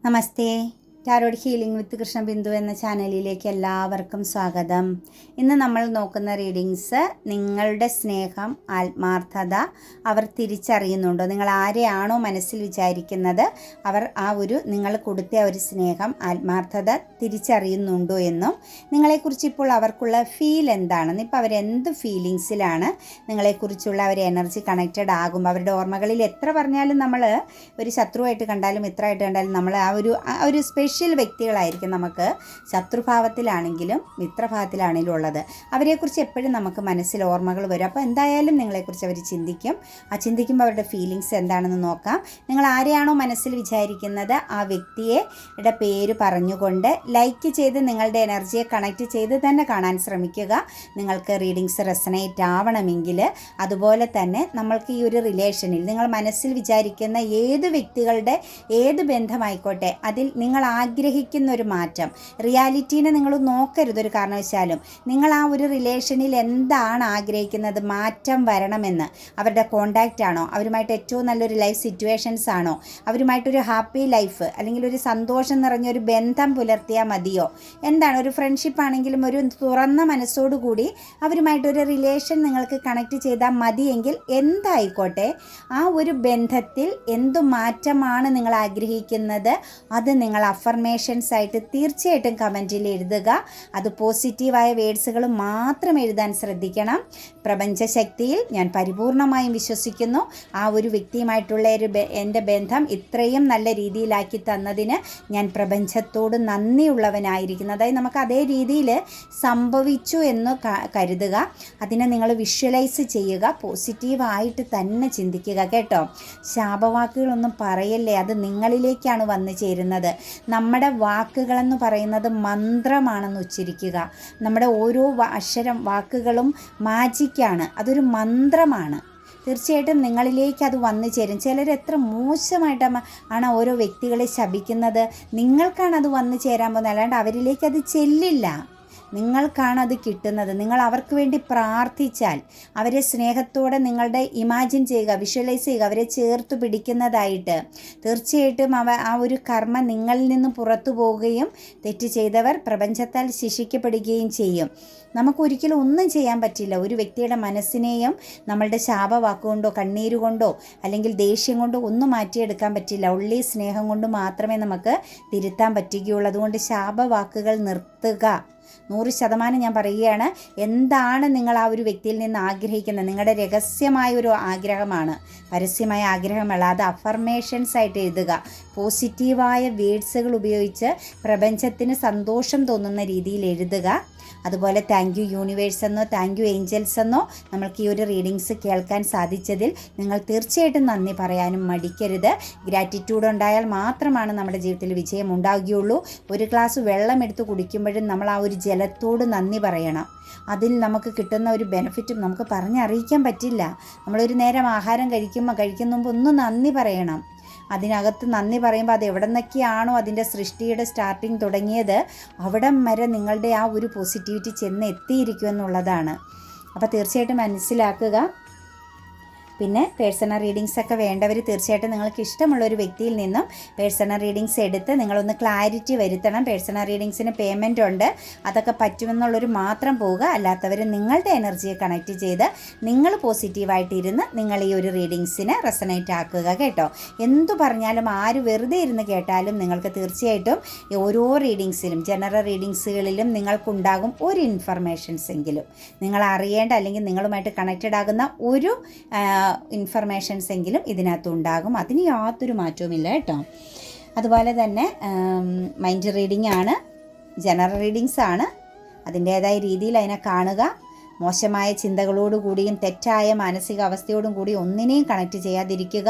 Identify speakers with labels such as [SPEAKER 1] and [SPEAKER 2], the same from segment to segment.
[SPEAKER 1] നമസ്തേ. Tarot healing വിത്ത് കൃഷ്ണബിന്ദു എന്ന ചാനലിലേക്ക് എല്ലാവർക്കും സ്വാഗതം. ഇന്ന് നമ്മൾ നോക്കുന്ന റീഡിങ്സ് നിങ്ങളുടെ സ്നേഹം, ആത്മാർത്ഥത അവർ തിരിച്ചറിയുന്നുണ്ടോ? നിങ്ങൾ ആരെയാണോ മനസ്സിൽ വിചാരിക്കുന്നത് അവർ നിങ്ങൾ കൊടുത്ത ഒരു സ്നേഹം, ആത്മാർത്ഥത തിരിച്ചറിയുന്നുണ്ടോ എന്നും നിങ്ങളെക്കുറിച്ച് ഇപ്പോൾ അവർക്കുള്ള ഫീൽ എന്താണെന്ന്, ഇപ്പോൾ അവരെന്ത് ഫീലിങ്സിലാണ് നിങ്ങളെക്കുറിച്ചുള്ള ഒരു എനർജി കണക്റ്റഡ് ആകുമ്പോൾ അവരുടെ ഓർമ്മകളിൽ എത്ര പറഞ്ഞാലും നമ്മൾ ഒരു ശത്രുവായിട്ട് കണ്ടാലും മിത്രമായിട്ട് കണ്ടാലും നമ്മൾ ആ ഒരു സ്പെഷ്യൽ വ്യക്തികളായിരിക്കും നമുക്ക് ശത്രുഭാവത്തിലാണെങ്കിലും മിത്രഭാവത്തിലാണെങ്കിലും ഉള്ളത്. അവരെക്കുറിച്ച് എപ്പോഴും നമുക്ക് മനസ്സിൽ ഓർമ്മകൾ വരും. അപ്പോൾ എന്തായാലും നിങ്ങളെക്കുറിച്ച് അവർ ചിന്തിക്കും. ചിന്തിക്കുമ്പോൾ അവരുടെ ഫീലിങ്സ് എന്താണെന്ന് നോക്കാം. നിങ്ങൾ ആരെയാണോ മനസ്സിൽ വിചാരിക്കുന്നത് ആ വ്യക്തിയുടെ പേര് പറഞ്ഞുകൊണ്ട് ലൈക്ക് ചെയ്ത് നിങ്ങളുടെ എനർജിയെ കണക്റ്റ് ചെയ്ത് തന്നെ കാണാൻ ശ്രമിക്കുക. നിങ്ങൾക്ക് റീഡിങ്സ് റെസനേറ്റ് ആവണമെങ്കിൽ അതുപോലെ തന്നെ നമ്മൾക്ക് ഈ ഒരു റിലേഷനിൽ നിങ്ങൾ മനസ്സിൽ വിചാരിക്കുന്ന ഏത് വ്യക്തികളുടെ ഏത് ബന്ധമായിക്കോട്ടെ അതിൽ നിങ്ങൾ ആഗ്രഹിക്കുന്ന ഒരു മാറ്റം, റിയാലിറ്റീനെ നിങ്ങൾ നോക്കരുത് ഒരു കാരണവശാലും. നിങ്ങൾ ആ ഒരു റിലേഷനിൽ എന്താണ് ആഗ്രഹിക്കുന്നത്, മാറ്റം വരണമെന്ന്. അവരുടെ കോണ്ടാക്റ്റ് ആണോ, അവരുമായിട്ട് ഏറ്റവും നല്ലൊരു ലൈഫ് സിറ്റുവേഷൻസ് ആണോ, അവരുമായിട്ടൊരു ഹാപ്പി ലൈഫ് അല്ലെങ്കിൽ ഒരു സന്തോഷം നിറഞ്ഞൊരു ബന്ധം പുലർത്തിയാൽ മതിയോ, എന്താണ് ഒരു ഫ്രണ്ട്ഷിപ്പ് ആണെങ്കിലും ഒരു തുറന്ന മനസ്സോടുകൂടി അവരുമായിട്ടൊരു റിലേഷൻ നിങ്ങൾക്ക് കണക്ട് ചെയ്താൽ മതിയെങ്കിൽ എന്തായിക്കോട്ടെ ആ ഒരു ബന്ധത്തിൽ എന്തു മാറ്റമാണ് നിങ്ങൾ ആഗ്രഹിക്കുന്നത് അത് നിങ്ങൾ അഫർമേഷൻസ് ആയിട്ട് തീർച്ചയായിട്ടും കമൻറ്റിൽ എഴുതുക. അത് പോസിറ്റീവായ വേഡ്സുകൾ മാത്രം എഴുതാൻ ശ്രദ്ധിക്കണം. പ്രപഞ്ചശക്തിയിൽ ഞാൻ പരിപൂർണമായും വിശ്വസിക്കുന്നു. ആ ഒരു വ്യക്തിയുമായിട്ടുള്ള എൻ്റെ ബന്ധം ഇത്രയും നല്ല രീതിയിലാക്കി തന്നതിന് ഞാൻ പ്രപഞ്ചത്തോട് നന്ദിയുള്ളവനായിരിക്കുന്നു. അതായത് നമുക്ക് അതേ രീതിയിൽ സംഭവിച്ചു എന്ന് കരുതുക. അതിനെ നിങ്ങൾ വിഷ്വലൈസ് ചെയ്യുക. പോസിറ്റീവായിട്ട് തന്നെ ചിന്തിക്കുക കേട്ടോ. ശാപവാക്കുകളൊന്നും പറയല്ലേ, അത് നിങ്ങളിലേക്കാണ് വന്നു ചേരുന്നത്. നമ്മുടെ വാക്കുകളെന്ന് പറയുന്നത് മന്ത്രമാണെന്ന് ഉച്ചരിക്കുക. നമ്മുടെ ഓരോ അക്ഷരം വാക്കുകളും മാജിക്കാണ്, അതൊരു മന്ത്രമാണ്. തീർച്ചയായിട്ടും നിങ്ങളിലേക്ക് അത് വന്നു ചേരും. ചിലർ എത്ര മോശമായിട്ടാണ് ഓരോ വ്യക്തികളെ ശപിക്കുന്നത്. നിങ്ങൾക്കാണ് അത് വന്നു ചേരാൻ പോകുന്നത്, അല്ലാണ്ട് അവരിലേക്ക് അത് ചെല്ലില്ല. നിങ്ങൾക്കാണ് അത് കിട്ടുന്നത്. നിങ്ങൾ അവർക്ക് വേണ്ടി പ്രാർത്ഥിച്ചാൽ, അവരെ സ്നേഹത്തോടെ നിങ്ങളുടെ ഇമാജിൻ ചെയ്യുക, വിഷ്വലൈസ് ചെയ്യുക, അവരെ ചേർത്ത് പിടിക്കുന്നതായിട്ട്, തീർച്ചയായിട്ടും ആ ഒരു കർമ്മ നിങ്ങളിൽ നിന്ന് പുറത്തു പോവുകയും തെറ്റ് ചെയ്തവർ പ്രപഞ്ചത്താൽ ശിക്ഷിക്കപ്പെടുകയും ചെയ്യും. നമുക്കൊരിക്കലും ഒന്നും ചെയ്യാൻ പറ്റില്ല. ഒരു വ്യക്തിയുടെ മനസ്സിനെയും നമ്മളുടെ ശാപവാക്കുകൊണ്ടോ കണ്ണീരുകൊണ്ടോ അല്ലെങ്കിൽ ദേഷ്യം കൊണ്ടോ ഒന്നും മാറ്റിയെടുക്കാൻ പറ്റില്ല. ഉള്ളി സ്നേഹം കൊണ്ട് മാത്രമേ നമുക്ക് തിരുത്താൻ പറ്റുകയുള്ളൂ. അതുകൊണ്ട് ശാപവാക്കുകൾ നിർത്തുക. 100% ഞാൻ പറയുകയാണ്. എന്താണ് നിങ്ങൾ ആ ഒരു വ്യക്തിയിൽ നിന്ന് ആഗ്രഹിക്കുന്നത്, നിങ്ങളുടെ രഹസ്യമായ ഒരു ആഗ്രഹമാണ്, പരസ്യമായ ആഗ്രഹമല്ല. അത് അഫർമേഷൻസ് ആയിട്ട് എഴുതുക. പോസിറ്റീവായ വേഡ്സുകൾ ഉപയോഗിച്ച് പ്രപഞ്ചത്തിന് സന്തോഷം തോന്നുന്ന രീതിയിൽ എഴുതുക. അതുപോലെ താങ്ക് യു യൂണിവേഴ്സ് എന്നോ താങ്ക് യു ഏഞ്ചൽസ് എന്നോ നമ്മൾക്ക് ഈ ഒരു റീഡിങ്സ് കേൾക്കാൻ സാധിച്ചതിൽ നിങ്ങൾ തീർച്ചയായിട്ടും നന്ദി പറയാനും മടിക്കരുത്. ഗ്രാറ്റിറ്റ്യൂഡ് ഉണ്ടായാൽ മാത്രമാണ് നമ്മുടെ ജീവിതത്തിൽ വിജയം ഉണ്ടാവുകയുള്ളൂ. ഒരു ഗ്ലാസ് വെള്ളം എടുത്ത് കുടിക്കുമ്പോഴും നമ്മൾ ആ ഒരു ജലത്തോട് നന്ദി പറയണം. അതിൽ നമുക്ക് കിട്ടുന്ന ഒരു ബെനിഫിറ്റും നമുക്ക് പറഞ്ഞറിയിക്കാൻ പറ്റില്ല. നമ്മളൊരു നേരം ആഹാരം കഴിക്കുന്ന മുമ്പ് ഒന്ന് നന്ദി പറയണം. അതിനകത്ത് നന്ദി പറയുമ്പോൾ അത് എവിടെ നിന്നൊക്കെയാണോ അതിൻ്റെ സൃഷ്ടിയുടെ സ്റ്റാർട്ടിങ് തുടങ്ങിയത് അവിടം വരെ നിങ്ങളുടെ ആ ഒരു പോസിറ്റിവിറ്റി ചെന്ന് എത്തിയിരിക്കുമെന്നുള്ളതാണ്. അപ്പോൾ തീർച്ചയായിട്ടും മനസ്സിലാക്കുക. പിന്നെ പേഴ്സണൽ റീഡിങ്സ് ഒക്കെ വേണ്ടവർ തീർച്ചയായിട്ടും നിങ്ങൾക്ക് ഇഷ്ടമുള്ള ഒരു വ്യക്തിയിൽ നിന്നും പേഴ്സണൽ റീഡിങ്സ് എടുത്ത് നിങ്ങളൊന്ന് ക്ലാരിറ്റി വരുത്തണം. പേഴ്സണൽ റീഡിങ്സിന് പേയ്മെൻ്റ് ഉണ്ട്, അതൊക്കെ പറ്റുമെന്നുള്ളൊരു മാത്രം പോവുക. അല്ലാത്തവർ നിങ്ങളുടെ എനർജിയെ കണക്റ്റ് ചെയ്ത് നിങ്ങൾ പോസിറ്റീവായിട്ടിരുന്ന് നിങ്ങൾ ഈ ഒരു റീഡിങ്സിന് റെസനേറ്റ് ആക്കുക കേട്ടോ. എന്തു പറഞ്ഞാലും ആര് വെറുതെ ഇരുന്ന് കേട്ടാലും നിങ്ങൾക്ക് തീർച്ചയായിട്ടും ഓരോ റീഡിങ്സിലും ജനറൽ റീഡിങ്സുകളിലും നിങ്ങൾക്കുണ്ടാകും ഒരു ഇൻഫർമേഷൻസ് എങ്കിലും, നിങ്ങൾ അറിയേണ്ട അല്ലെങ്കിൽ നിങ്ങളുമായിട്ട് കണക്റ്റഡ് ആകുന്ന ഒരു ഇൻഫർമേഷൻസ് എങ്കിലും ഇതിനകത്തുണ്ടാകും. അതിന് യാതൊരു മാറ്റവുമില്ല കേട്ടോ. അതുപോലെ തന്നെ മൈൻഡ് റീഡിംഗ് ആണ്, ജനറൽ റീഡിങ്സ് ആണ്. അതിൻ്റേതായ രീതിയിൽ അതിനെ കാണുക. മോശമായ ചിന്തകളോടുകൂടിയും തെറ്റായ മാനസികാവസ്ഥയോടും കൂടി ഒന്നിനെയും കണക്റ്റ് ചെയ്യാതിരിക്കുക.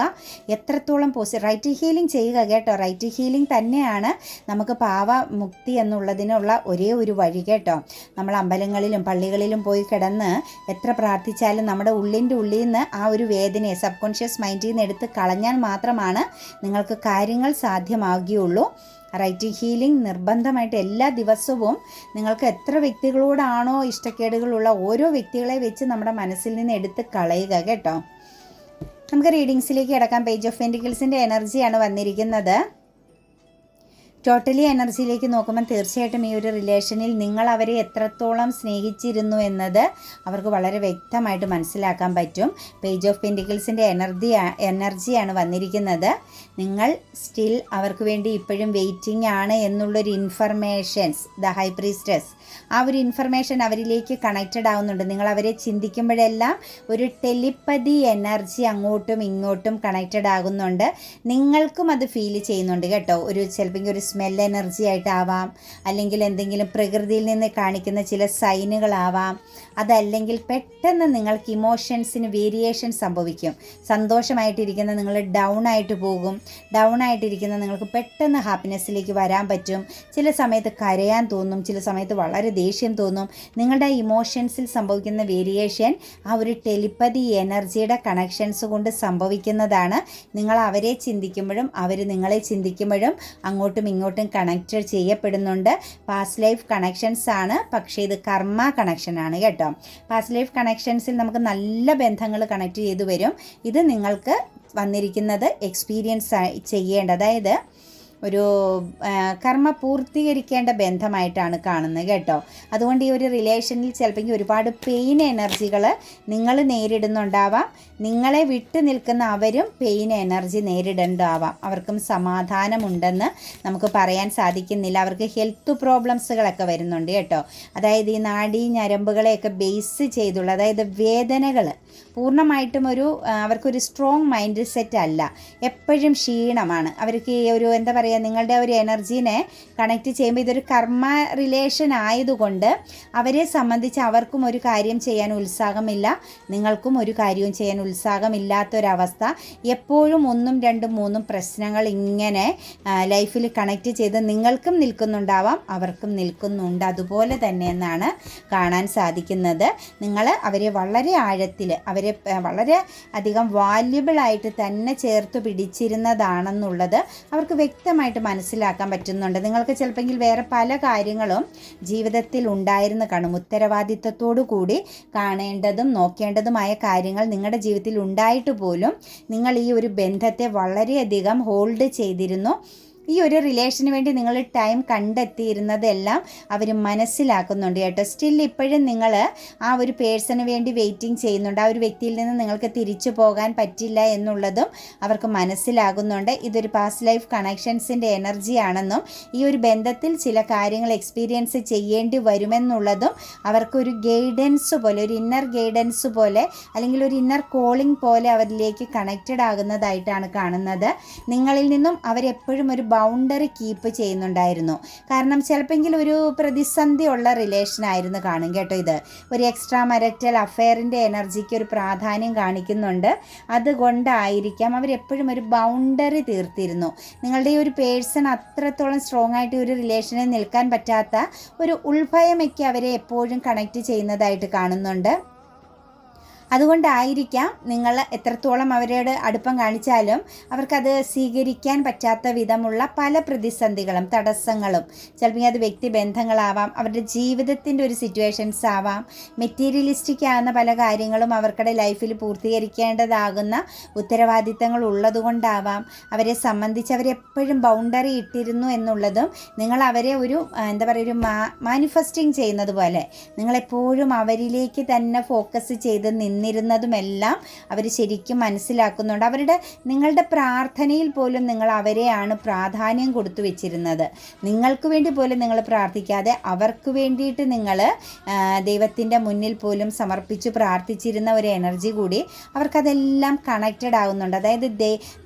[SPEAKER 1] എത്രത്തോളം റൈറ്റ് ഹീലിംഗ് ചെയ്യുക കേട്ടോ. റൈറ്റ് ഹീലിംഗ് തന്നെയാണ് നമുക്ക് പാവമുക്തി എന്നുള്ളതിനുള്ള ഒരേ ഒരു വഴി കേട്ടോ. നമ്മൾ അമ്പലങ്ങളിലും പള്ളികളിലും പോയി കിടന്ന് എത്ര പ്രാർത്ഥിച്ചാലും നമ്മുടെ ഉള്ളിൻ്റെ ഉള്ളിൽ നിന്ന് ആ ഒരു വേദനയെ സബ് കോൺഷ്യസ് മൈൻഡിൽ നിന്ന് എടുത്ത് കളഞ്ഞാൽ മാത്രമാണ് നിങ്ങൾക്ക് കാര്യങ്ങൾ സാധ്യമാകുകയുള്ളൂ. റൈറ്റ് ഹീലിംഗ് നിർബന്ധമായിട്ട് എല്ലാ ദിവസവും നിങ്ങൾക്ക് എത്ര വ്യക്തികളോടാണോ ഇഷ്ടക്കേടുകളുള്ള ഓരോ വ്യക്തികളെ വെച്ച് നമ്മുടെ മനസ്സിൽ നിന്ന് എടുത്ത് കളയുക കേട്ടോ. നമുക്ക് റീഡിങ്സിലേക്ക് കിടക്കാം. പേജ് ഓഫ് പെന്റിക്കിൾസിൻ്റെ എനർജിയാണ് വന്നിരിക്കുന്നത്. ടോട്ടലി എനർജിയിലേക്ക് നോക്കുമ്പോൾ തീർച്ചയായിട്ടും ഈ ഒരു റിലേഷനിൽ നിങ്ങൾ അവരെ എത്രത്തോളം സ്നേഹിച്ചിരുന്നു എന്നത് അവർക്ക് വളരെ വ്യക്തമായിട്ട് മനസ്സിലാക്കാൻ പറ്റും. പേജ് ഓഫ് പെൻറ്റിക്കിൾസിൻ്റെ എനർജിയാണ് വന്നിരിക്കുന്നത്. നിങ്ങൾ സ്റ്റിൽ അവർക്ക് വേണ്ടി ഇപ്പോഴും വെയിറ്റിംഗ് ആണ് എന്നുള്ളൊരു ഇൻഫർമേഷൻസ്, ദ ഹൈ പ്രീസ്റ്റസ്, ആ ഒരു ഇൻഫർമേഷൻ അവരിലേക്ക് കണക്റ്റഡ് ആവുന്നുണ്ട്. നിങ്ങൾ അവരെ ചിന്തിക്കുമ്പോഴെല്ലാം ഒരു ടെലിപ്പതി എനർജി അങ്ങോട്ടും ഇങ്ങോട്ടും കണക്റ്റഡ് ആകുന്നുണ്ട്. നിങ്ങൾക്കും അത് ഫീൽ ചെയ്യുന്നുണ്ട് കേട്ടോ. ഒരു ചിലപ്പോൾ ഒരു സ്മെൽ എനർജി ആയിട്ടാവാം, അല്ലെങ്കിൽ എന്തെങ്കിലും പ്രകൃതിയിൽ നിന്ന് കാണിക്കുന്ന ചില സൈനുകളാവാം, അതല്ലെങ്കിൽ പെട്ടെന്ന് നിങ്ങൾക്ക് ഇമോഷൻസിന് വേരിയേഷൻ സംഭവിക്കും. സന്തോഷമായിട്ടിരിക്കുന്ന നിങ്ങൾ ഡൗൺ ആയിട്ട് പോകും, ഡൗൺ ആയിട്ടിരിക്കുന്ന നിങ്ങൾക്ക് പെട്ടെന്ന് ഹാപ്പിനെസ്സിലേക്ക് വരാൻ പറ്റും. ചില സമയത്ത് കരയാൻ തോന്നും, ചില സമയത്ത് വളരെ ദേഷ്യം തോന്നും. നിങ്ങളുടെ ഇമോഷൻസിൽ സംഭവിക്കുന്ന വേരിയേഷൻ ആ ഒരു ടെലിപ്പതി എനർജിയുടെ കണക്ഷൻസ് കൊണ്ട് സംഭവിക്കുന്നതാണ്. നിങ്ങൾ അവരെ ചിന്തിക്കുമ്പോഴും അവർ നിങ്ങളെ ചിന്തിക്കുമ്പോഴും അങ്ങോട്ടും ഇങ്ങോട്ടും കണക്റ്റഡ് ചെയ്യപ്പെടുന്നുണ്ട്. പാസ്റ്റ് ലൈഫ് കണക്ഷൻസ് ആണ്, പക്ഷേ ഇത് കർമ്മ കണക്ഷനാണ് കേട്ടോ. പാസ്റ്റ് ലൈഫ് കണക്ഷൻസിൽ നമുക്ക് നല്ല ബന്ധങ്ങൾ കണക്ട് ചെയ്തു വരും. ഇത് നിങ്ങൾക്ക് വന്നിരിക്കുന്നത് എക്സ്പീരിയൻസ് ചെയ്യേണ്ട, അതായത് ഒരു കർമ്മ പൂർത്തീകരിക്കേണ്ട ബന്ധമായിട്ടാണ് കാണുന്നത് കേട്ടോ. അതുകൊണ്ട് ഈ ഒരു റിലേഷനിൽ ചിലപ്പോൾ ഒരുപാട് പെയിൻ എനർജികൾ നിങ്ങൾ നേരിടുന്നുണ്ടാവാം. നിങ്ങളെ വിട്ടു നിൽക്കുന്ന അവരും പെയിൻ എനർജി നേരിടേണ്ടതാവാം. അവർക്കും സമാധാനമുണ്ടെന്ന് നമുക്ക് പറയാൻ സാധിക്കുന്നില്ല. അവർക്ക് ഹെൽത്ത് പ്രോബ്ലംസുകളൊക്കെ വരുന്നുണ്ട് കേട്ടോ. അതായത് ഈ നാഡീ ഞരമ്പുകളെയൊക്കെ ബേസ് ചെയ്തുള്ള, അതായത് വേദനകൾ പൂർണ്ണമായിട്ടും അവർക്കൊരു സ്ട്രോങ് മൈൻഡ് സെറ്റ് അല്ല. എപ്പോഴും ക്ഷീണമാണ് അവർക്ക്. ഒരു എന്താ പറയുക, നിങ്ങളുടെ ഒരു എനർജീനെ കണക്ട് ചെയ്യുമ്പോൾ ഇതൊരു കർമ്മ റിലേഷൻ ആയതുകൊണ്ട് അവരെ സംബന്ധിച്ച് അവർക്കും ഒരു കാര്യം ചെയ്യാൻ ഉത്സാഹമില്ല, നിങ്ങൾക്കും ഒരു കാര്യവും ചെയ്യാൻ ഉത്സാഹമില്ലാത്തൊരവസ്ഥ. എപ്പോഴും 1, 2, 3 പ്രശ്നങ്ങൾ ഇങ്ങനെ ലൈഫിൽ കണക്ട് ചെയ്ത് നിങ്ങൾക്കും നിൽക്കുന്നുണ്ടാവാം, അവർക്കും നിൽക്കുന്നുണ്ട്. അതുപോലെ തന്നെ എന്നാണ് കാണാൻ സാധിക്കുന്നത്. നിങ്ങൾ അവരെ വളരെ ആഴത്തിൽ, അവരെ വളരെ അധികം വാല്യുബിളായിട്ട് തന്നെ ചേർത്ത് പിടിച്ചിരുന്നതാണെന്നുള്ളത് അവർക്ക് വ്യക്തമായിട്ട് മനസ്സിലാക്കാൻ പറ്റുന്നുണ്ട്. നിങ്ങൾക്ക് ചിലപ്പോൾ വേറെ പല കാര്യങ്ങളും ജീവിതത്തിൽ ഉണ്ടായിരുന്നു കാണും. ഉത്തരവാദിത്തത്തോടു കൂടി കാണേണ്ടതും നോക്കേണ്ടതുമായ കാര്യങ്ങൾ നിങ്ങളുടെ ജീവിതത്തിൽ ഉണ്ടായിട്ട് പോലും നിങ്ങൾ ഈ ഒരു ബന്ധത്തെ വളരെയധികം ഹോൾഡ് ചെയ്തിരുന്നു. ഈ ഒരു റിലേഷന് വേണ്ടി നിങ്ങൾ ടൈം കണ്ടെത്തിയിരുന്നതെല്ലാം അവർ മനസ്സിലാക്കുന്നുണ്ട് കേട്ടോ. സ്റ്റിൽ ഇപ്പോഴും നിങ്ങൾ ആ ഒരു പേഴ്സണ് വേണ്ടി വെയിറ്റിംഗ് ചെയ്യുന്നുണ്ട്. ആ ഒരു വ്യക്തിയിൽ നിന്ന് നിങ്ങൾക്ക് തിരിച്ചു പോകാൻ പറ്റില്ല എന്നുള്ളതും അവർക്ക് മനസ്സിലാകുന്നുണ്ട്. ഇതൊരു പാസ്റ്റ് ലൈഫ് കണക്ഷൻസിൻ്റെ എനർജിയാണെന്നും ഈ ഒരു ബന്ധത്തിൽ ചില കാര്യങ്ങൾ എക്സ്പീരിയൻസ് ചെയ്യേണ്ടി വരുമെന്നുള്ളതും അവർക്കൊരു ഗൈഡൻസ് പോലെ, ഒരു ഇന്നർ ഗൈഡൻസ് പോലെ, അല്ലെങ്കിൽ ഒരു ഇന്നർ കോളിംഗ് പോലെ അവരിലേക്ക് കണക്റ്റഡ് ആകുന്നതായിട്ടാണ് കാണുന്നത്. നിങ്ങളിൽ നിന്നും അവരെപ്പോഴും ഒരു ബൗണ്ടറി കീപ്പ് ചെയ്യുന്നുണ്ടായിരുന്നു. കാരണം ചിലപ്പോൾ ഒരു പ്രതിസന്ധി ഉള്ള റിലേഷൻ ആയിരുന്നു കാണും കേട്ടോ. ഇത് ഒരു എക്സ്ട്രാ മാരിറ്റൽ അഫെയറിൻ്റെ എനർജിക്ക് ഒരു പ്രാധാന്യം കാണിക്കുന്നുണ്ട്. അതുകൊണ്ടായിരിക്കാം അവരെപ്പോഴും ഒരു ബൗണ്ടറി തീർത്തിരുന്നു. നിങ്ങളുടെ ഈ ഒരു പേഴ്സൺ അത്രത്തോളം സ്ട്രോങ് ആയിട്ട് ഒരു റിലേഷനിൽ നിൽക്കാൻ പറ്റാത്ത ഒരു ഉൾഭയമൊക്കെ അവരെ എപ്പോഴും കണക്ട് ചെയ്യുന്നതായിട്ട് കാണുന്നുണ്ട്. അതുകൊണ്ടായിരിക്കാം നിങ്ങൾ എത്രത്തോളം അവരോട് അടുപ്പം കാണിച്ചാലും അവർക്കത് സ്വീകരിക്കാൻ പറ്റാത്ത വിധമുള്ള പല പ്രതിസന്ധികളും തടസ്സങ്ങളും, ചിലപ്പോൾ അത് വ്യക്തിബന്ധങ്ങളാവാം, അവരുടെ ജീവിതത്തിൻ്റെ ഒരു സിറ്റുവേഷൻസ് ആവാം, മെറ്റീരിയലിസ്റ്റിക് ആകുന്ന പല കാര്യങ്ങളും അവർക്കുടെ ലൈഫിൽ പൂർത്തീകരിക്കേണ്ടതാകുന്ന ഉത്തരവാദിത്തങ്ങൾ ഉള്ളതുകൊണ്ടാവാം. അവരെ സംബന്ധിച്ച് അവരെപ്പോഴും ബൗണ്ടറി ഇട്ടിരുന്നു എന്നുള്ളതും നിങ്ങൾ അവരെ ഒരു എന്താ പറയുക, ഒരു മാനിഫെസ്റ്റിംഗ് ചെയ്യുന്നത് പോലെ നിങ്ങളെപ്പോഴും അവരിലേക്ക് തന്നെ ഫോക്കസ് ചെയ്ത് നിന്നിരുന്നതുമെല്ലാം അവർ ശരിക്കും മനസ്സിലാക്കുന്നുണ്ട്. നിങ്ങളുടെ പ്രാർത്ഥനയിൽ പോലും നിങ്ങൾ അവരെയാണ് പ്രാധാന്യം കൊടുത്തു വെച്ചിരുന്നത്. നിങ്ങൾക്ക് വേണ്ടി പോലും നിങ്ങൾ പ്രാർത്ഥിക്കാതെ അവർക്ക് വേണ്ടിയിട്ട് നിങ്ങൾ ദൈവത്തിൻ്റെ മുന്നിൽ പോലും സമർപ്പിച്ച് പ്രാർത്ഥിച്ചിരുന്ന ഒരു എനർജി കൂടി അവർക്കതെല്ലാം കണക്റ്റഡ് ആകുന്നുണ്ട്. അതായത്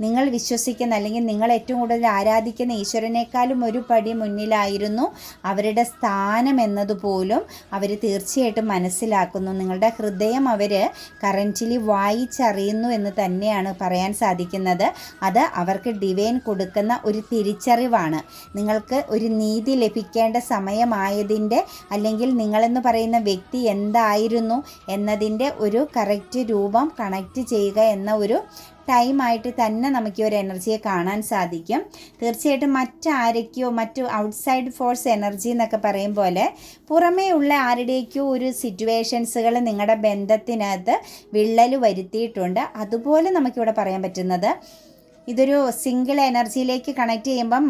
[SPEAKER 1] നിങ്ങൾ വിശ്വസിക്കുന്ന, അല്ലെങ്കിൽ നിങ്ങൾ ഏറ്റവും കൂടുതൽ ആരാധിക്കുന്ന ഈശ്വരനേക്കാളും ഒരു പടി മുന്നിലായിരുന്നു അവരുടെ സ്ഥാനം എന്നതുപോലും അവർ തീർച്ചയായിട്ടും മനസ്സിലാക്കുന്നു. നിങ്ങളുടെ ഹൃദയം അവർ കറൻറ്റ്ലി വായിച്ചറിയുന്നു എന്ന് തന്നെയാണ് പറയാൻ സാധിക്കുന്നത്. അത് അവർക്ക് ഡിവൈൻ കൊടുക്കുന്ന ഒരു തിരിച്ചറിവാണ്. നിങ്ങൾക്ക് ഒരു നീതി ലഭിക്കേണ്ട സമയമായതിൻ്റെ, അല്ലെങ്കിൽ നിങ്ങളെന്ന് പറയുന്ന വ്യക്തി എന്തായിരുന്നു എന്നതിൻ്റെ ഒരു കറക്റ്റ് രൂപം കണക്റ്റ് ചെയ്യുക എന്ന ഒരു ടൈമായിട്ട് തന്നെ നമുക്ക് ഈ ഒരു എനർജിയെ കാണാൻ സാധിക്കും. തീർച്ചയായിട്ടും മറ്റു ഔട്ട്സൈഡ് ഫോഴ്സ് എനർജി എന്നൊക്കെ പറയും പോലെ പുറമേ ഉള്ള ആരുടേക്കോ ഒരു സിറ്റുവേഷൻസുകൾ നിങ്ങളുടെ ബന്ധത്തിനകത്ത് വിള്ളൽ വരുത്തിയിട്ടുണ്ട്. അതുപോലെ നമുക്കിവിടെ പറയാൻ പറ്റുന്നത് ഇതൊരു സിംഗിൾ എനർജിയിലേക്ക് കണക്ട് ചെയ്യുമ്പം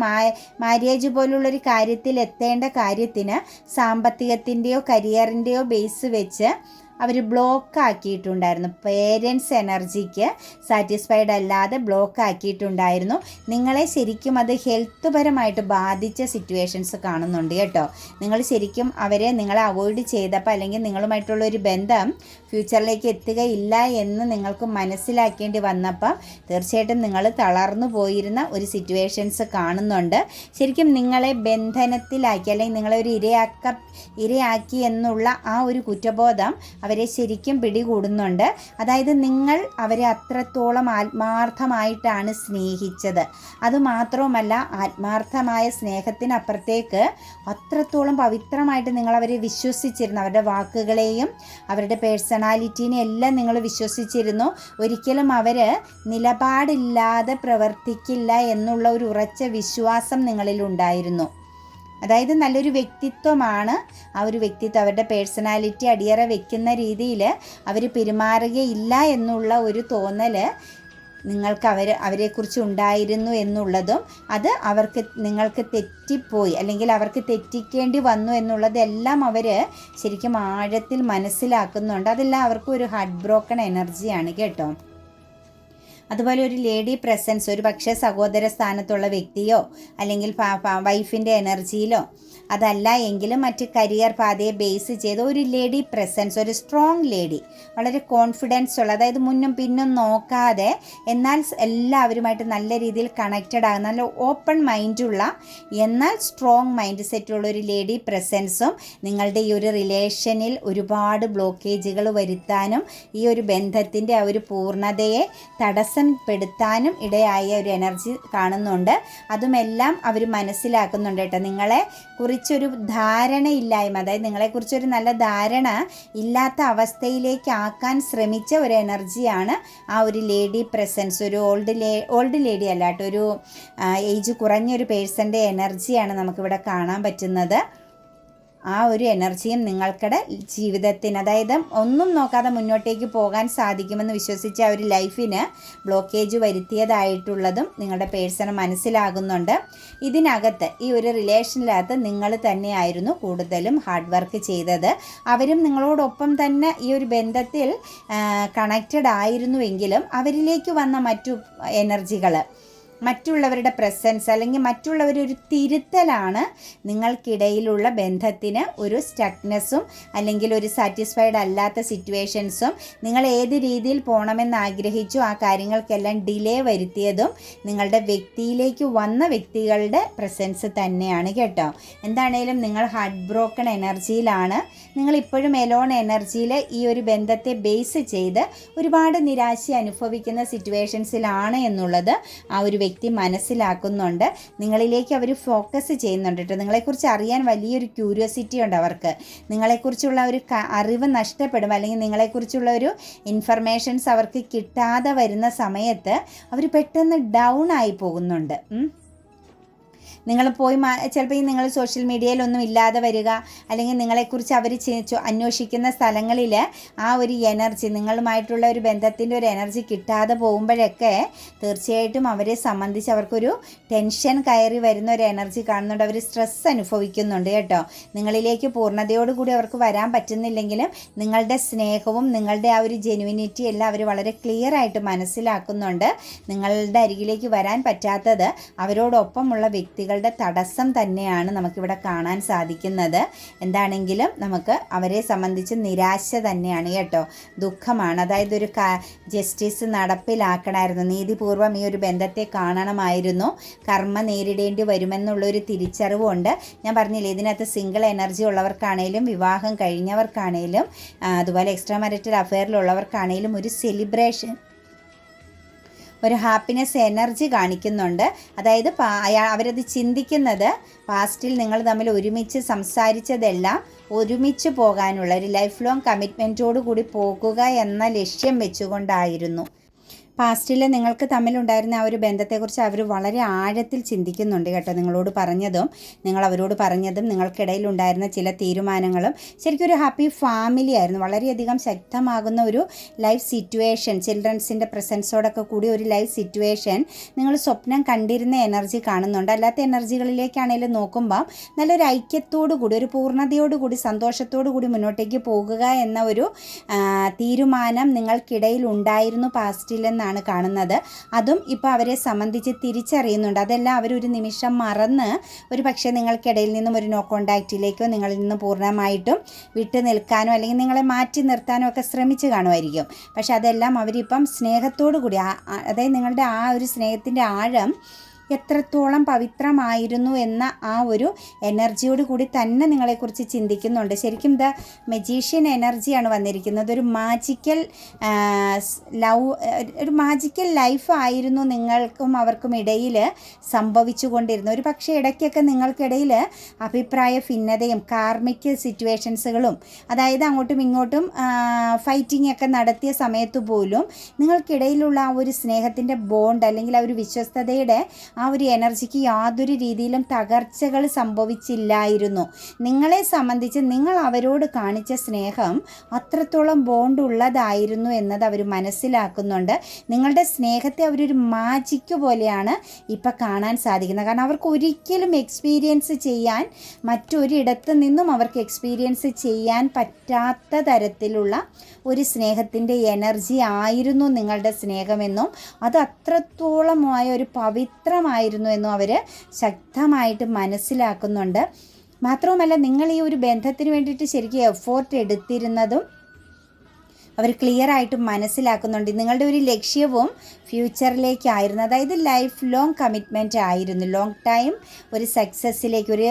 [SPEAKER 1] മാര്യേജ് പോലുള്ളൊരു കാര്യത്തിൽ എത്തേണ്ട കാര്യത്തിന് സാമ്പത്തികത്തിൻ്റെയോ കരിയറിൻ്റെയോ ബേസ് വെച്ച് അവർ ബ്ലോക്ക് ആക്കിയിട്ടുണ്ടായിരുന്നു. പേരൻസ് എനർജിക്ക് സാറ്റിസ്ഫൈഡ് അല്ലാതെ ബ്ലോക്ക് ആക്കിയിട്ടുണ്ടായിരുന്നു. നിങ്ങളെ ശരിക്കും അത് ഹെൽത്ത് പരമായിട്ട് ബാധിച്ച സിറ്റുവേഷൻസ് കാണുന്നുണ്ട് കേട്ടോ. നിങ്ങൾ ശരിക്കും നിങ്ങളെ അവോയ്ഡ് ചെയ്തപ്പോൾ അല്ലെങ്കിൽ നിങ്ങളുമായിട്ടുള്ളൊരു ബന്ധം ഫ്യൂച്ചറിലേക്ക് എത്തുകയില്ല എന്ന് നിങ്ങൾക്ക് മനസ്സിലാക്കേണ്ടി വന്നപ്പോൾ തീർച്ചയായിട്ടും നിങ്ങൾ തളർന്നു പോയിരുന്ന ഒരു സിറ്റുവേഷൻസ് കാണുന്നുണ്ട്. ശരിക്കും നിങ്ങളെ ബന്ധനത്തിലാക്കി അല്ലെങ്കിൽ നിങ്ങളെ ഒരു ഇരയാക്കി എന്നുള്ള ആ ഒരു കുറ്റബോധം അവരെ ശരിക്കും പിടികൂടുന്നുണ്ട്. അതായത് നിങ്ങൾ അവരെ അത്രത്തോളം ആത്മാർത്ഥമായിട്ടാണ് സ്നേഹിച്ചത്. അതുമാത്രവുമല്ല, ആത്മാർത്ഥമായ സ്നേഹത്തിനപ്പുറത്തേക്ക് അത്രത്തോളം പവിത്രമായിട്ട് നിങ്ങളവരെ വിശ്വസിച്ചിരുന്നു. അവരുടെ വാക്കുകളെയും അവരുടെ പേഴ്സണാലിറ്റീനെ എല്ലാം നിങ്ങൾ വിശ്വസിച്ചിരുന്നു. ഒരിക്കലും അവർ നിലപാടില്ലാതെ പ്രവർത്തിക്കില്ല എന്നുള്ള ഒരു ഉറച്ച വിശ്വാസം നിങ്ങളിലുണ്ടായിരുന്നു. അതായത് നല്ലൊരു വ്യക്തിത്വമാണ് ആ ഒരു വ്യക്തിത്വം. അവരുടെ പേഴ്സണാലിറ്റി അടിയറ വെക്കുന്ന രീതിയിൽ അവർ പെരുമാറുകയില്ല എന്നുള്ള ഒരു തോന്നൽ നിങ്ങൾക്ക് അവരെക്കുറിച്ച് ഉണ്ടായിരുന്നു എന്നുള്ളതും അത് നിങ്ങൾക്ക് തെറ്റിപ്പോയി അല്ലെങ്കിൽ അവർക്ക് തെറ്റിക്കേണ്ടി വന്നു എന്നുള്ളതെല്ലാം അവർ ശരിക്കും ആഴത്തിൽ മനസ്സിലാക്കുന്നുണ്ട്. അതെല്ലാം അവർക്ക് ഒരു ഹാർട്ട് ബ്രോക്കൺ എനർജിയാണ് കേട്ടോ. അതുപോലെ ഒരു ലേഡി പ്രസൻസ്, ഒരു പക്ഷേ സഹോദര സ്ഥാനത്തുള്ള വ്യക്തിയോ അല്ലെങ്കിൽ വൈഫിൻ്റെ എനർജിയിലോ അതല്ല എങ്കിലും മറ്റ് കരിയർ പാതയെ ബേസ് ചെയ്ത ഒരു ലേഡി പ്രസൻസ്, ഒരു സ്ട്രോങ് ലേഡി, വളരെ കോൺഫിഡൻസ് ഉള്ള, അതായത് മുന്നും പിന്നും നോക്കാതെ എന്നാൽ എല്ലാവരുമായിട്ട് നല്ല രീതിയിൽ കണക്റ്റഡ് ആകുന്ന നല്ല ഓപ്പൺ മൈൻഡുള്ള എന്നാൽ സ്ട്രോങ് മൈൻഡ് സെറ്റുള്ള ഒരു ലേഡി പ്രസൻസും നിങ്ങളുടെ ഈ ഒരു റിലേഷനിൽ ഒരുപാട് ബ്ലോക്കേജുകൾ വരുത്താനും ഈ ഒരു ബന്ധത്തിൻ്റെ ആ ഒരു പൂർണ്ണതയെ തടസ്സപ്പെടുത്താനും ഇടയായ ഒരു എനർജി കാണുന്നുണ്ട്. അതുമെല്ലാം അവർ മനസ്സിലാക്കുന്നുണ്ട് കേട്ടോ. നിങ്ങളെ കുറിച്ചൊരു ധാരണയില്ലായ്മ, അതായത് നിങ്ങളെക്കുറിച്ചൊരു നല്ല ധാരണ ഇല്ലാത്ത അവസ്ഥയിലേക്ക് ആക്കാൻ ശ്രമിച്ച ഒരു എനർജിയാണ് ആ ഒരു ലേഡി പ്രസൻസ്. ഒരു ഓൾഡ് ലേഡി അല്ല കേട്ടോ, ഒരു ഏജ് കുറഞ്ഞൊരു പേഴ്സൻ്റെ എനർജിയാണ് നമുക്കിവിടെ കാണാൻ പറ്റുന്നത്. ആ ഒരു എനർജിയും നിങ്ങൾക്കിടെ ജീവിതത്തിന്, അതായത് ഒന്നും നോക്കാതെ മുന്നോട്ടേക്ക് പോകാൻ സാധിക്കുമെന്ന് വിശ്വസിച്ച ആ ഒരു ലൈഫിന് ബ്ലോക്കേജ് വരുത്തിയതായിട്ടുള്ളതും നിങ്ങളുടെ പേഴ്സണ് മനസ്സിലാകുന്നുണ്ട്. ഇതിനകത്ത് ഈ ഒരു റിലേഷനിനകത്ത് നിങ്ങൾ തന്നെയായിരുന്നു കൂടുതലും ഹാർഡ് വർക്ക് ചെയ്തത്. അവരും നിങ്ങളോടൊപ്പം തന്നെ ഈ ഒരു ബന്ധത്തിൽ കണക്റ്റഡ് ആയിരുന്നുവെങ്കിലും അവരിലേക്ക് വന്ന മറ്റു എനർജികൾ, മറ്റുള്ളവരുടെ പ്രസൻസ് അല്ലെങ്കിൽ മറ്റുള്ളവരൊരു തിരുത്തലാണ് നിങ്ങൾക്കിടയിലുള്ള ബന്ധത്തിന് ഒരു സ്റ്റക്നെസ്സും അല്ലെങ്കിൽ ഒരു സാറ്റിസ്ഫൈഡ് അല്ലാത്ത സിറ്റുവേഷൻസും, നിങ്ങൾ ഏത് രീതിയിൽ പോകണമെന്ന് ആഗ്രഹിച്ചു ആ കാര്യങ്ങൾക്കെല്ലാം ഡിലേ വരുത്തിയതും നിങ്ങളുടെ വ്യക്തിയിലേക്ക് വന്ന വ്യക്തികളുടെ പ്രസൻസ് തന്നെയാണ് കേട്ടോ. എന്താണേലും നിങ്ങൾ ഹാർട്ട് ബ്രോക്കൺ എനർജിയിലാണ്. നിങ്ങളിപ്പോഴും എലോൺ എനർജിയിൽ ഈ ഒരു ബന്ധത്തെ ബേസ് ചെയ്ത് ഒരുപാട് നിരാശ അനുഭവിക്കുന്ന സിറ്റുവേഷൻസിലാണ് എന്നുള്ളത് ആ ഒരു വ്യക്തി മനസ്സിലാക്കുന്നുണ്ട്. നിങ്ങളിലേക്ക് അവർ ഫോക്കസ് ചെയ്യുന്നുണ്ട് കേട്ടോ. നിങ്ങളെക്കുറിച്ച് അറിയാൻ വലിയൊരു ക്യൂരിയോസിറ്റി ഉണ്ട് അവർക്ക്. നിങ്ങളെക്കുറിച്ചുള്ള ഒരു അറിവ് നഷ്ടപ്പെടും അല്ലെങ്കിൽ നിങ്ങളെക്കുറിച്ചുള്ള ഒരു ഇൻഫർമേഷൻസ് അവർക്ക് കിട്ടാതെ വരുന്ന സമയത്ത് അവർ പെട്ടെന്ന് ഡൗൺ ആയി പോകുന്നുണ്ട്. നിങ്ങൾ പോയി ചിലപ്പോൾ നിങ്ങൾ സോഷ്യൽ മീഡിയയിലൊന്നും ഇല്ലാതെ വരിക, അല്ലെങ്കിൽ നിങ്ങളെക്കുറിച്ച് അവർ അന്വേഷിക്കുന്ന സ്ഥലങ്ങളിൽ ആ ഒരു എനർജി, നിങ്ങളുമായിട്ടുള്ള ഒരു ബന്ധത്തിൻ്റെ ഒരു എനർജി കിട്ടാതെ പോകുമ്പോഴൊക്കെ തീർച്ചയായിട്ടും അവരെ സംബന്ധിച്ച് അവർക്കൊരു ടെൻഷൻ കയറി വരുന്ന ഒരു എനർജി കാണുന്നുണ്ട്. അവർ സ്ട്രെസ് അനുഭവിക്കുന്നുണ്ട് കേട്ടോ. നിങ്ങളിലേക്ക് പൂർണ്ണതയോടുകൂടി അവർക്ക് വരാൻ പറ്റുന്നില്ലെങ്കിലും നിങ്ങളുടെ സ്നേഹവും നിങ്ങളുടെ ആ ഒരു ജെനുവിനിറ്റി എല്ലാം അവർ വളരെ ക്ലിയർ ആയിട്ട് മനസ്സിലാക്കുന്നുണ്ട്. നിങ്ങളുടെ അരികിലേക്ക് വരാൻ പറ്റാത്തത് അവരോടൊപ്പമുള്ള വ്യക്തികളുടെ തടസ്സം തന്നെയാണ് നമുക്കിവിടെ കാണാൻ സാധിക്കുന്നത്. എന്താണെങ്കിലും നമുക്ക് അവരെ സംബന്ധിച്ച് നിരാശ തന്നെയാണ് കേട്ടോ, ദുഃഖമാണ്. അതായത് ഒരു ജസ്റ്റിസ് നടപ്പിലാക്കണമായിരുന്നു, നീതിപൂർവം ഈ ഒരു ബന്ധത്തെ കാണണമായിരുന്നു, കർമ്മ നേരിടേണ്ടി വരുമെന്നുള്ളൊരു തിരിച്ചറിവുണ്ട്. ഞാൻ പറഞ്ഞില്ലേ, ഇതിനകത്ത് സിംഗിൾ എനർജി ഉള്ളവർക്കാണേലും വിവാഹം കഴിഞ്ഞവർക്കാണേലും അതുപോലെ എക്സ്ട്രാ മാരിറ്റൽ അഫെയറിലുള്ളവർക്കാണേലും ഒരു സെലിബ്രേഷൻ, ഒരു ഹാപ്പിനെസ് എനർജി കാണിക്കുന്നുണ്ട്. അതായത് അവരത് ചിന്തിക്കുന്നത് പാസ്റ്റിൽ നിങ്ങൾ തമ്മിൽ ഒരുമിച്ച് സംസാരിച്ചതെല്ലാം ഒരുമിച്ച് പോകാനുള്ള ഒരു ലൈഫ് ലോങ് കമ്മിറ്റ്മെൻറ്റോടു കൂടി പോകുക എന്ന ലക്ഷ്യം വെച്ചുകൊണ്ടായിരുന്നു. പാസ്റ്റിൽ നിങ്ങൾക്ക് തമ്മിലുണ്ടായിരുന്ന ആ ഒരു ബന്ധത്തെക്കുറിച്ച് അവർ വളരെ ആഴത്തിൽ ചിന്തിക്കുന്നുണ്ട് കേട്ടോ. നിങ്ങൾ അവരോട് പറഞ്ഞതും നിങ്ങൾക്കിടയിലുണ്ടായിരുന്ന ചില തീരുമാനങ്ങളും ശരിക്കും ഒരു ഹാപ്പി ഫാമിലി ആയിരുന്നു. വളരെയധികം ശക്തമാകുന്ന ഒരു ലൈഫ് സിറ്റുവേഷൻ, ചിൽഡ്രൻസിൻ്റെ പ്രസൻസോടൊക്കെ കൂടി ഒരു ലൈഫ് സിറ്റുവേഷൻ നിങ്ങൾ സ്വപ്നം കണ്ടിരുന്ന എനർജി കാണുന്നുണ്ട്. അല്ലാത്ത എനർജികളിലേക്കാണെങ്കിലും നോക്കുമ്പോൾ നല്ലൊരു ഐക്യത്തോടു കൂടി, ഒരു പൂർണ്ണതയോടു കൂടി, സന്തോഷത്തോടു കൂടി മുന്നോട്ടേക്ക് പോകുക എന്ന ഒരു തീരുമാനം നിങ്ങൾക്കിടയിൽ ഉണ്ടായിരുന്നു പാസ്റ്റിലെന്നാണ് കാണുന്നത്. അതും ഇപ്പോൾ അവരെ സംബന്ധിച്ച് തിരിച്ചറിയുന്നുണ്ട്. അതെല്ലാം അവരൊരു നിമിഷം മറന്ന് ഒരു പക്ഷേ നിങ്ങൾക്കിടയിൽ നിന്നും ഒരു നോ കോണ്ടാക്റ്റിലേക്കോ നിങ്ങളിൽ നിന്ന് പൂർണ്ണമായിട്ടും വിട്ടു നിൽക്കാനോ അല്ലെങ്കിൽ നിങ്ങളെ മാറ്റി നിർത്താനോ ഒക്കെ ശ്രമിച്ചു കാണുമായിരിക്കും. പക്ഷെ അതെല്ലാം അവരിപ്പം സ്നേഹത്തോടു കൂടി, അതായത് നിങ്ങളുടെ ആ ഒരു സ്നേഹത്തിൻ്റെ ആഴം എത്രത്തോളം പവിത്രമായിരുന്നു എന്ന ആ ഒരു എനർജിയോട് കൂടി തന്നെ നിങ്ങളെക്കുറിച്ച് ചിന്തിക്കുന്നുണ്ട്. ശരിക്കും ദ മജീഷ്യൻ എനർജിയാണ് വന്നിരിക്കുന്നത്. ഒരു മാജിക്കൽ ഒരു മാജിക്കൽ ലൈഫ് ആയിരുന്നു നിങ്ങൾക്കും അവർക്കും ഇടയിൽ സംഭവിച്ചു കൊണ്ടിരുന്നത്. ഒരു പക്ഷേ ഇടയ്ക്കൊക്കെ നിങ്ങൾക്കിടയിൽ അഭിപ്രായ ഭിന്നതയും കാർമിക് സിറ്റുവേഷൻസുകളും, അതായത് അങ്ങോട്ടും ഇങ്ങോട്ടും ഫൈറ്റിംഗ് ഒക്കെ നടത്തിയ സമയത്ത് പോലും നിങ്ങൾക്കിടയിലുള്ള ആ ഒരു സ്നേഹത്തിൻ്റെ ബോണ്ട് അല്ലെങ്കിൽ ആ ഒരു വിശ്വസ്തതയുടെ ആ ഒരു എനർജിക്ക് യാതൊരു രീതിയിലും തകർച്ചകൾ സംഭവിച്ചില്ലായിരുന്നു. നിങ്ങളെ സംബന്ധിച്ച് നിങ്ങൾ അവരോട് കാണിച്ച സ്നേഹം അത്രത്തോളം ബോണ്ട് ഉള്ളതായിരുന്നു എന്നത് അവർ മനസ്സിലാക്കുന്നുണ്ട്. നിങ്ങളുടെ സ്നേഹത്തെ അവരൊരു മാജിക്ക് പോലെയാണ് ഇപ്പം കാണാൻ സാധിക്കുന്നത്. കാരണം അവർക്ക് ഒരിക്കലും എക്സ്പീരിയൻസ് ചെയ്യാൻ, മറ്റൊരിടത്ത് നിന്നും അവർക്ക് എക്സ്പീരിയൻസ് ചെയ്യാൻ പറ്റാത്ത തരത്തിലുള്ള ഒരു സ്നേഹത്തിൻ്റെ എനർജി ആയിരുന്നു നിങ്ങളുടെ സ്നേഹമെന്നും അത് അത്രത്തോളമായ ഒരു പവിത്രമായിരുന്നു എന്നും അവർ ശക്തമായിട്ട് മനസ്സിലാക്കുന്നുണ്ട്. മാത്രവുമല്ല, നിങ്ങൾ ഈ ഒരു ബന്ധത്തിന് വേണ്ടിയിട്ട് ശരിക്കും എഫോർട്ട് എടുത്തിരുന്നതും അവർ ക്ലിയർ ആയിട്ട് മനസ്സിലാക്കുന്നുണ്ട്. നിങ്ങളുടെ ഒരു ലക്ഷ്യവും ഫ്യൂച്ചറിലേക്കായിരുന്നു. അതായത് ലൈഫ് ലോങ് കമ്മിറ്റ്മെൻറ്റ് ആയിരുന്നു. ലോങ് ടൈം ഒരു സക്സസ്സിലേക്ക്, ഒരു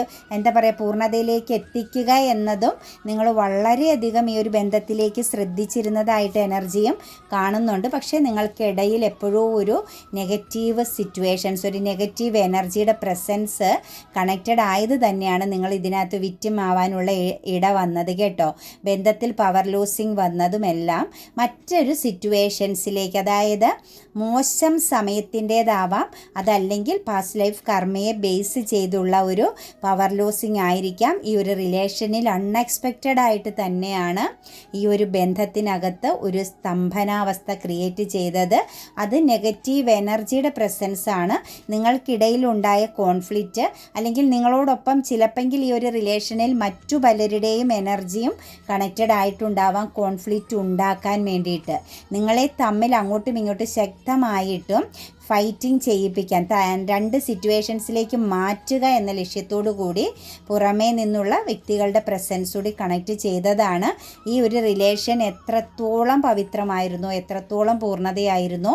[SPEAKER 1] പൂർണ്ണതയിലേക്ക് എത്തിക്കുക എന്നതും നിങ്ങൾ വളരെയധികം ഈ ഒരു ബന്ധത്തിലേക്ക് ശ്രദ്ധിച്ചിരുന്നതായിട്ട് എനർജിയും കാണുന്നുണ്ട്. പക്ഷേ നിങ്ങൾക്കിടയിൽ എപ്പോഴും ഒരു നെഗറ്റീവ് സിറ്റുവേഷൻസ്, ഒരു നെഗറ്റീവ് എനർജിയുടെ പ്രസൻസ് കണക്റ്റഡ് ആയത് തന്നെയാണ് നിങ്ങൾ ഇതിനകത്ത് വിക്ടിം ആവാനുള്ള ഇട വന്നത് കേട്ടോ. ബന്ധത്തിൽ പവർ ലൂസിങ് വന്നതുമെല്ലാം മറ്റൊരു സിറ്റുവേഷൻസിലേക്ക്, അതായത് മോശം സമയത്തിൻ്റേതാവാം, അതല്ലെങ്കിൽ പാസ്റ്റ് ലൈഫ് കർമ്മയെ ബേസ് ചെയ്തുള്ള ഒരു പവർ ലൂസിങ് ആയിരിക്കാം. ഈ ഒരു റിലേഷനിൽ അൺഎക്സ്പെക്റ്റഡ് ആയിട്ട് തന്നെയാണ് ഈ ഒരു ബന്ധത്തിനകത്ത് ഒരു സ്തംഭനാവസ്ഥ ക്രിയേറ്റ് ചെയ്തത്. അത് നെഗറ്റീവ് എനർജിയുടെ പ്രസൻസ് ആണ്. നിങ്ങൾക്കിടയിലുണ്ടായ കോൺഫ്ലിക്റ്റ്, അല്ലെങ്കിൽ നിങ്ങളോടൊപ്പം ചിലപ്പോൾ ഈ ഒരു റിലേഷനിൽ മറ്റു പലരുടെയും എനർജിയും കണക്റ്റഡ് ആയിട്ടുണ്ടാവാം കോൺഫ്ലിക്റ്റ് ഉണ്ടാക്കാൻ വേണ്ടിയിട്ട്. നിങ്ങളെ തമ്മിൽ അങ്ങോട്ടും ഇങ്ങോട്ടും ശക്തമായിട്ടും ഫൈറ്റിംഗ് ചെയ്യിപ്പിക്കാൻ, രണ്ട് സിറ്റുവേഷൻസിലേക്ക് മാറ്റുക എന്ന ലക്ഷ്യത്തോടു കൂടി പുറമേ നിന്നുള്ള വ്യക്തികളുടെ പ്രസൻസ് കൂടി കണക്റ്റ് ചെയ്തതാണ്. ഈ ഒരു റിലേഷൻ എത്രത്തോളം പവിത്രമായിരുന്നു, എത്രത്തോളം പൂർണ്ണതയായിരുന്നു,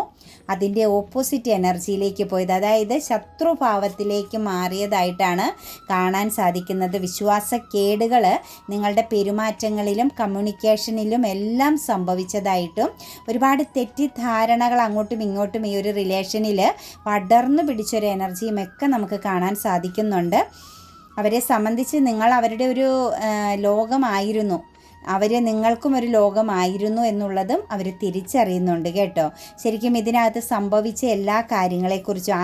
[SPEAKER 1] അതിൻ്റെ ഓപ്പോസിറ്റ് എനർജിയിലേക്ക് പോയത്, അതായത് ശത്രുഭാവത്തിലേക്ക് മാറിയതായിട്ടാണ് കാണാൻ സാധിക്കുന്നത്. വിശ്വാസക്കേടുകൾ നിങ്ങളുടെ പെരുമാറ്റങ്ങളിലും കമ്മ്യൂണിക്കേഷനിലും എല്ലാം സംഭവിച്ചതായിട്ടും ഒരുപാട് തെറ്റിദ്ധാരണകൾ അങ്ങോട്ടും ഇങ്ങോട്ടും ഈ ഒരു റിലേഷൻ പടർന്നു പിടിച്ചൊരു എനർജിയും ഒക്കെ നമുക്ക് കാണാൻ സാധിക്കുന്നുണ്ട്. അവരെ സംബന്ധിച്ച് നിങ്ങൾ അവരുടെ ഒരു ലോകമായിരുന്നു, അവർ നിങ്ങൾക്കും ഒരു ലോകമായിരുന്നു എന്നുള്ളതും അവർ തിരിച്ചറിയുന്നുണ്ട് കേട്ടോ. ശരിക്കും ഇതിനകത്ത് സംഭവിച്ച എല്ലാ കാര്യങ്ങളെക്കുറിച്ചും,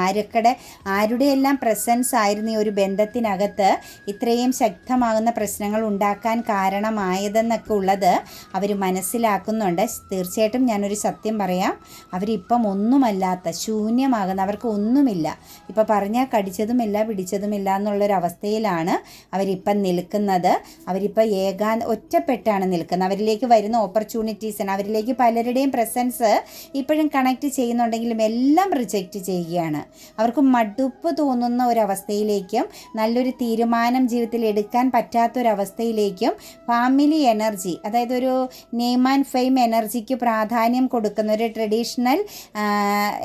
[SPEAKER 1] ആരുടെയെല്ലാം പ്രസൻസ് ആയിരുന്നു ഈ ഒരു ബന്ധത്തിനകത്ത് ഇത്രയും ശക്തമാകുന്ന പ്രശ്നങ്ങൾ ഉണ്ടാക്കാൻ കാരണമായതെന്നൊക്കെ ഉള്ളത് അവർ മനസ്സിലാക്കുന്നുണ്ട്. തീർച്ചയായിട്ടും ഞാനൊരു സത്യം പറയാം, അവരിപ്പം ഒന്നുമല്ലാത്ത, ശൂന്യമാകുന്ന, അവർക്ക് ഒന്നുമില്ല, ഇപ്പം പറഞ്ഞാൽ കടിച്ചതുമില്ല പിടിച്ചതുമില്ല എന്നുള്ളൊരവസ്ഥയിലാണ് അവരിപ്പം നിൽക്കുന്നത്. അവരിപ്പോൾ ഒറ്റപ്പെട്ട നിൽക്കുന്നത്. അവരിലേക്ക് വരുന്ന ഓപ്പർച്യൂണിറ്റീസിന്, അവരിലേക്ക് പലരുടെയും പ്രസൻസ് ഇപ്പോഴും കണക്ട് ചെയ്യുന്നുണ്ടെങ്കിലും എല്ലാം റിജക്റ്റ് ചെയ്യുകയാണ്. അവർക്ക് മടുപ്പ് തോന്നുന്ന ഒരവസ്ഥയിലേക്കും നല്ലൊരു തീരുമാനം ജീവിതത്തിൽ എടുക്കാൻ പറ്റാത്തൊരവസ്ഥയിലേക്കും ഫാമിലി എനർജി, അതായത് ഒരു നെയിം ആൻഡ് ഫെയിം എനർജിക്ക് പ്രാധാന്യം കൊടുക്കുന്ന ഒരു ട്രഡീഷണൽ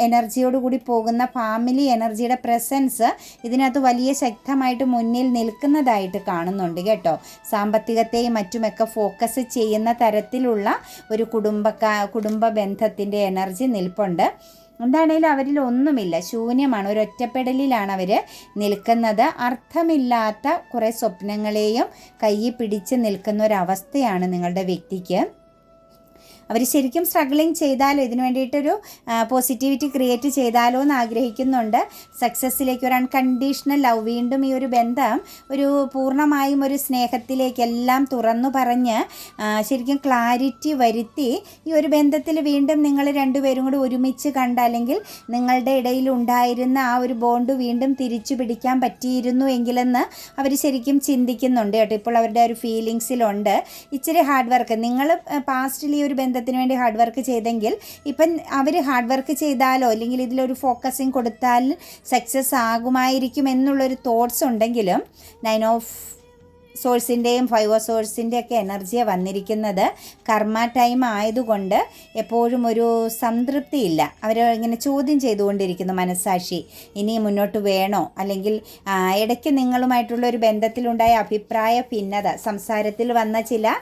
[SPEAKER 1] എനർജിയോടുകൂടി പോകുന്ന ഫാമിലി എനർജിയുടെ പ്രസൻസ് ഇതിനകത്ത് വലിയ ശക്തമായിട്ട് മുന്നിൽ നിൽക്കുന്നതായിട്ട് കാണുന്നുണ്ട് കേട്ടോ. സാമ്പത്തികത്തെയും മറ്റുമൊക്കെ ഫോക്കസ് ചെയ്യുന്ന തരത്തിലുള്ള ഒരു കുടുംബ ബന്ധത്തിൻ്റെ എനർജി നിൽപ്പുണ്ട്. എന്താണേലും അവരിൽ ഒന്നുമില്ല, ശൂന്യമാണ്, ഒരു ഒറ്റപ്പെടലിലാണ് അവർ നിൽക്കുന്നത്. അർത്ഥമില്ലാത്ത കുറേ സ്വപ്നങ്ങളെയും കയ്യിൽ പിടിച്ച് നിൽക്കുന്ന ഒരവസ്ഥയാണ് നിങ്ങളുടെ വ്യക്തിക്ക്. അവർ ശരിക്കും സ്ട്രഗ്ലിങ് ചെയ്താലോ, ഇതിന് വേണ്ടിയിട്ടൊരു പോസിറ്റിവിറ്റി ക്രിയേറ്റ് ചെയ്താലോ എന്ന് ആഗ്രഹിക്കുന്നുണ്ട്. സക്സസ്സിലേക്ക് ഒരു അൺകണ്ടീഷണൽ ലവ്, വീണ്ടും ഈ ഒരു ബന്ധം ഒരു പൂർണ്ണമായും ഒരു സ്നേഹത്തിലേക്കെല്ലാം തുറന്നു പറഞ്ഞ് ശരിക്കും ക്ലാരിറ്റി വരുത്തി ഈ ഒരു ബന്ധത്തിൽ വീണ്ടും നിങ്ങൾ രണ്ടുപേരും കൂടി ഒരുമിച്ച് കണ്ട, അല്ലെങ്കിൽ നിങ്ങളുടെ ഇടയിൽ ഉണ്ടായിരുന്ന ആ ഒരു ബോണ്ട് വീണ്ടും തിരിച്ചു പിടിക്കാൻ പറ്റിയിരുന്നു എങ്കിലെന്ന് അവർ ശരിക്കും ചിന്തിക്കുന്നുണ്ട് കേട്ടോ. ഇപ്പോൾ അവരുടെ ഒരു ഫീലിങ്സിലുണ്ട്. ഇച്ചിരി ഹാർഡ് വർക്ക്, നിങ്ങൾ പാസ്റ്റിൽ ഈ ഒരു ബന്ധത്തിന് വേണ്ടി ഹാർഡ് വർക്ക് ചെയ്തെങ്കിൽ ഇപ്പം അവർ ഹാർഡ് വർക്ക് ചെയ്താലോ അല്ലെങ്കിൽ ഇതിലൊരു ഫോക്കസിങ് കൊടുത്താൽ സക്സസ് ആകുമായിരിക്കും എന്നുള്ളൊരു തോട്ട്സ് ഉണ്ടെങ്കിലും 9 ഓഫ് സോഴ്സിൻ്റെയും 5 ഓഫ് സോഴ്സിൻ്റെ ഒക്കെ എനർജിയാണ് വന്നിരിക്കുന്നത്. കർമ്മ ടൈം ആയതുകൊണ്ട് എപ്പോഴും ഒരു സംതൃപ്തിയില്ല. അവർ ഇങ്ങനെ ചോദ്യം ചെയ്തുകൊണ്ടിരിക്കുന്നു മനസ്സാക്ഷി, ഇനി മുന്നോട്ട് വേണോ, അല്ലെങ്കിൽ ഇടയ്ക്ക് നിങ്ങളുമായിട്ടുള്ള ഒരു ബന്ധത്തിലുണ്ടായ അഭിപ്രായ ഭിന്നത, സംസാരത്തിൽ വന്ന ചില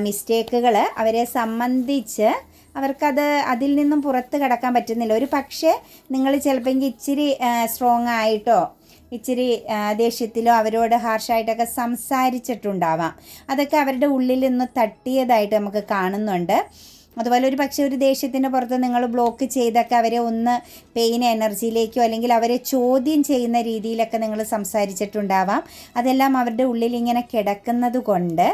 [SPEAKER 1] മിസ്റ്റേക്കുകൾ അവരെ സംബന്ധിച്ച് അവർക്കത് അതിൽ നിന്നും പുറത്ത് കടക്കാൻ പറ്റുന്നില്ല. ഒരു പക്ഷേ നിങ്ങൾ ചിലപ്പോൾ ഇച്ചിരി സ്ട്രോങ് ആയിട്ടോ ഇച്ചിരി ദേഷ്യത്തിലോ അവരോട് ഹാർഷായിട്ടൊക്കെ സംസാരിച്ചിട്ടുണ്ടാവാം. അതൊക്കെ അവരുടെ ഉള്ളിൽ നിന്ന് തട്ടിയതായിട്ട് നമുക്ക് കാണുന്നുണ്ട്. അതുപോലെ ഒരു പക്ഷേ ഒരു ദേഷ്യത്തിൻ്റെ പുറത്ത് നിങ്ങൾ ബ്ലോക്ക് ചെയ്തൊക്കെ അവരെ ഒന്ന് പെയിൻ എനർജിയിലേക്കോ അല്ലെങ്കിൽ അവരെ ചോദ്യം ചെയ്യുന്ന രീതിയിലൊക്കെ നിങ്ങൾ സംസാരിച്ചിട്ടുണ്ടാവാം. അതെല്ലാം അവരുടെ ഉള്ളിൽ ഇങ്ങനെ കിടക്കുന്നത് കൊണ്ട്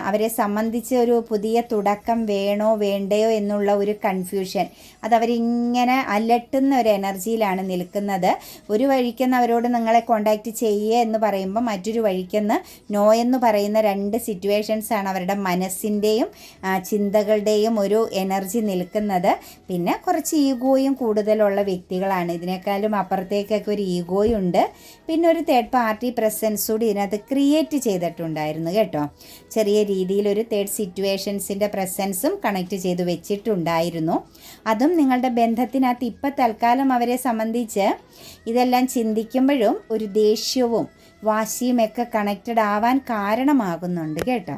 [SPEAKER 1] അവരെ സംബന്ധിച്ച് ഒരു പുതിയ തുടക്കം വേണോ വേണ്ടയോ എന്നുള്ള ഒരു കൺഫ്യൂഷൻ, അതവരിങ്ങനെ അലട്ടുന്ന ഒരു എനർജിയിലാണ് നിൽക്കുന്നത്. ഒരു വഴിക്കെന്ന് അവരോട് നിങ്ങളെ കോണ്ടാക്റ്റ് ചെയ്യുക എന്ന് പറയുമ്പോൾ മറ്റൊരു വഴിക്കെന്ന് നോ എന്ന് പറയുന്ന 2 സിറ്റുവേഷൻസാണ് അവരുടെ മനസ്സിൻ്റെയും ചിന്തകളുടെയും ഒരു എനർജി നിൽക്കുന്നത്. പിന്നെ കുറച്ച് ഈഗോയും കൂടുതലുള്ള വ്യക്തികളാണ്. ഇതിനേക്കാളും അപ്പുറത്തേക്കൊക്കെ ഒരു ഈഗോയുണ്ട്. പിന്നെ ഒരു തേർഡ് പാർട്ടി പ്രസൻസ് കൂടി ഇതിനകത്ത് ക്രിയേറ്റ് ചെയ്തിട്ടുണ്ടായിരുന്നു കേട്ടോ. ചെറിയ രീതിയിലൊരു തേർഡ് സിറ്റുവേഷൻസിൻ്റെ പ്രസൻസും കണക്റ്റ് ചെയ്ത് വെച്ചിട്ടുണ്ടായിരുന്നു. അതും നിങ്ങളുടെ ബന്ധത്തിനകത്ത് ഇപ്പം തൽക്കാലം അവരെ സംബന്ധിച്ച് ഇതെല്ലാം ചിന്തിക്കുമ്പോഴും ഒരു ദേഷ്യവും വാശിയുമൊക്കെ കണക്റ്റഡ് ആവാൻ കാരണമാകുന്നുണ്ട് കേട്ടോ.